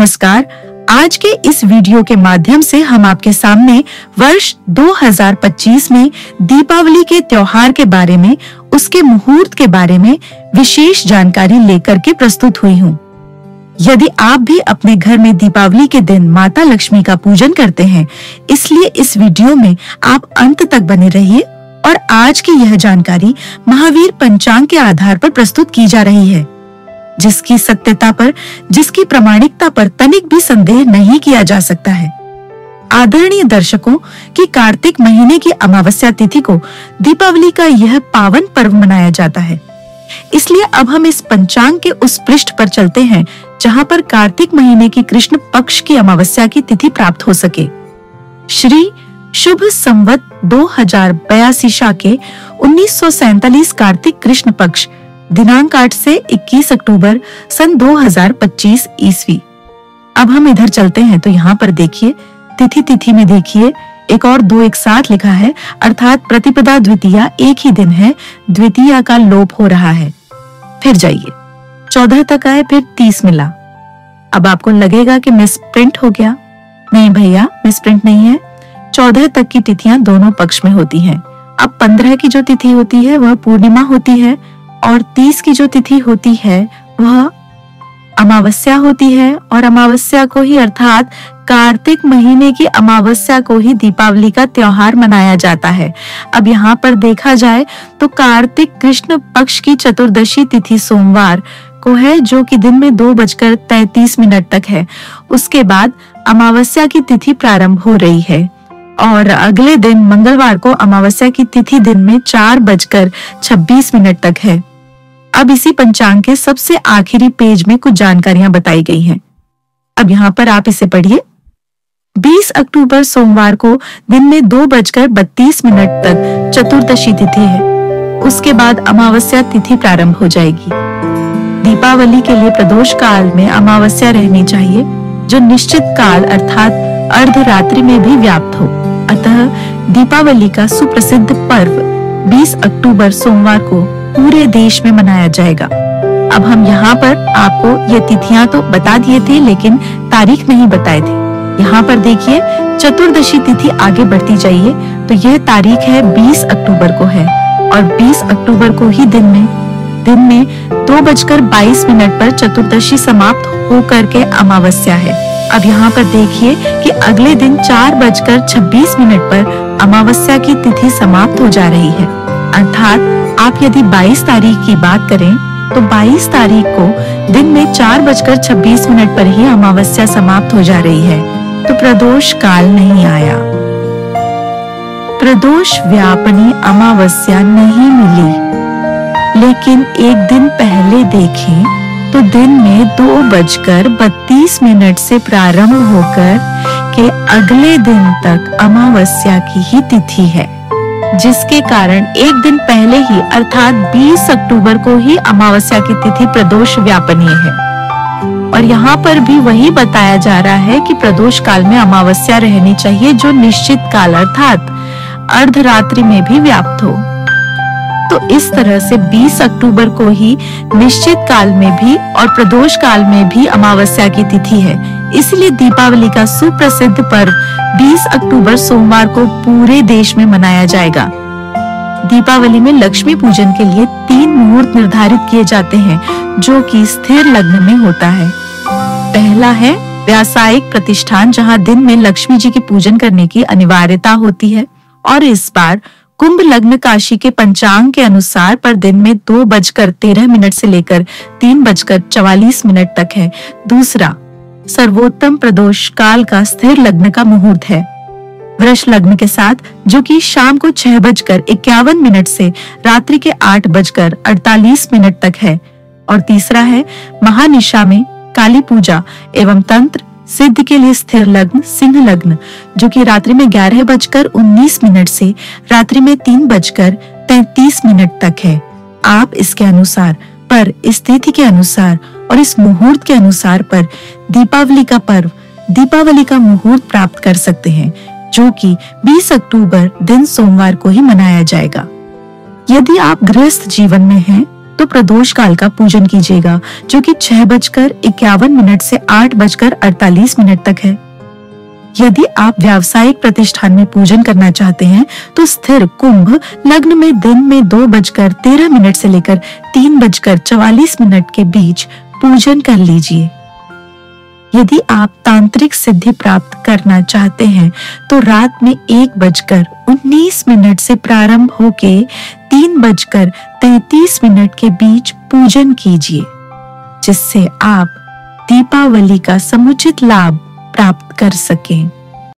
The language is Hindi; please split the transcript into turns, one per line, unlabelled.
नमस्कार। आज के इस वीडियो के माध्यम से हम आपके सामने वर्ष 2025 में दीपावली के त्योहार के बारे में, उसके मुहूर्त के बारे में विशेष जानकारी लेकर के प्रस्तुत हुई हूँ। यदि आप भी अपने घर में दीपावली के दिन माता लक्ष्मी का पूजन करते हैं, इसलिए इस वीडियो में आप अंत तक बने रहिए और आज की यह जानकारी महावीर पंचांग के आधार पर प्रस्तुत की जा रही है, जिसकी सत्यता पर, जिसकी प्रामाणिकता पर तनिक भी संदेह नहीं किया जा सकता है। आदरणीय दर्शकों की कार्तिक महीने की अमावस्या तिथि को दीपावली का यह पावन पर्व मनाया जाता है। इसलिए अब हम इस पंचांग के उस पृष्ठ पर चलते हैं जहां पर कार्तिक महीने की कृष्ण पक्ष की अमावस्या की तिथि प्राप्त हो सके। श्री शुभ संवत 2082 शाके 1947 कार्तिक कृष्ण पक्ष दिनांक 8 से 21 अक्टूबर सन 2025 ईस्वी। अब हम इधर चलते हैं तो यहाँ पर देखिए, तिथि में देखिए एक और दो एक साथ लिखा है, अर्थात प्रतिपदा द्वितीया एक ही दिन है, द्वितीया का लोप हो रहा है। फिर जाइए 14 तक आए, फिर 30 मिला। अब आपको लगेगा कि मिस प्रिंट हो गया। नहीं भैया, मिस प्रिंट नहीं है। 14 तक की तिथियां दोनों पक्ष में होती हैं। अब 15 की जो तिथि होती है वह पूर्णिमा होती है और 30 की जो तिथि होती है वह अमावस्या होती है, और अमावस्या को ही अर्थात कार्तिक महीने की अमावस्या को ही दीपावली का त्योहार मनाया जाता है। अब यहाँ पर देखा जाए तो कार्तिक कृष्ण पक्ष की चतुर्दशी तिथि सोमवार को है, जो कि दिन में 2:33 तक है। उसके बाद अमावस्या की तिथि प्रारंभ हो रही है और अगले दिन मंगलवार को अमावस्या की तिथि दिन में 4:26 तक है। अब इसी पंचांग के सबसे आखिरी पेज में कुछ जानकारियां बताई गई हैं। अब यहाँ पर आप इसे पढ़िए। 20 अक्टूबर सोमवार को दिन में 2:32 तक चतुर्दशी तिथि है। उसके बाद अमावस्या तिथि प्रारंभ हो जाएगी। दीपावली के लिए प्रदोष काल में अमावस्या रहनी चाहिए, जो निश्चित काल अर्थात अर्धरात्रि में भी व्याप्त हो। अतः दीपावली का सुप्रसिद्ध पर्व 20 अक्टूबर सोमवार को पूरे देश में मनाया जाएगा। अब हम यहाँ पर आपको ये तिथियां तो बता दिए थे, लेकिन तारीख नहीं बताए थे। यहाँ पर देखिए, चतुर्दशी तिथि आगे बढ़ती जाइए तो यह तारीख है 20 अक्टूबर को है, और 20 अक्टूबर को ही दिन में 2:22 पर चतुर्दशी समाप्त होकर के अमावस्या है। अब यहाँ पर देखिए कि अगले दिन 4:26 पर अमावस्या की तिथि समाप्त हो जा रही है। अर्थात आप यदि 22 तारीख की बात करें तो 22 तारीख को दिन में 4:26 पर ही अमावस्या समाप्त हो जा रही है, तो प्रदोष काल नहीं आया। प्रदोष व्यापनी अमावस्या नहीं मिली, लेकिन एक दिन पहले देखें तो दिन में 2:32 से प्रारंभ होकर के अगले दिन तक अमावस्या की ही तिथि है, जिसके कारण एक दिन पहले ही अर्थात 20 अक्टूबर को ही अमावस्या की तिथि प्रदोष व्यापनीय है। और यहाँ पर भी वही बताया जा रहा है कि प्रदोष काल में अमावस्या रहनी चाहिए, जो निश्चित काल अर्थात अर्धरात्रि में भी व्याप्त हो। तो इस तरह से 20 अक्टूबर को ही निश्चित काल में भी और प्रदोष काल में भी अमावस्या की तिथि है। इसलिए दीपावली का सुप्रसिद्ध पर्व 20 अक्टूबर सोमवार को पूरे देश में मनाया जाएगा। दीपावली में लक्ष्मी पूजन के लिए 3 मुहूर्त निर्धारित किए जाते हैं, जो कि स्थिर लग्न में होता है। पहला है व्यावसायिक प्रतिष्ठान, जहां दिन में लक्ष्मी जी के पूजन करने की अनिवार्यता होती है, और इस बार कुंभ लग्न काशी के पंचांग के अनुसार पर दिन में 2:13 से लेकर 3:44 तक है। दूसरा सर्वोत्तम प्रदोष काल का स्थिर लग्न का मुहूर्त है, वृष लग्न के साथ, जो कि शाम को 6:51 से रात्रि के 8:48 तक है। और तीसरा है महानिशा में काली पूजा एवं तंत्र सिद्ध के लिए स्थिर लग्न सिंह लग्न, जो कि रात्रि में 11:19 से रात्रि में 3:33 तक है। आप इसके अनुसार पर, इस तिथि के अनुसार और इस मुहूर्त के अनुसार पर दीपावली का पर्व, दीपावली का मुहूर्त प्राप्त कर सकते हैं, जो कि 20 अक्टूबर दिन सोमवार को ही मनाया जाएगा। यदि आप गृहस्थ जीवन में हैं तो प्रदोष काल का पूजन कीजिएगा, जो कि 6:51 से 8:48 तक है। यदि आप व्यावसायिक प्रतिष्ठान में पूजन करना चाहते हैं तो स्थिर कुंभ लग्न में दिन में 2:13 से लेकर 3:44 के बीच पूजन कर लीजिए। यदि आप तांत्रिक सिद्धि प्राप्त करना चाहते हैं तो रात में 1:19 से प्रारंभ होके 3:33 के बीच पूजन कीजिए, जिससे आप दीपावली का समुचित लाभ प्राप्त कर सकें।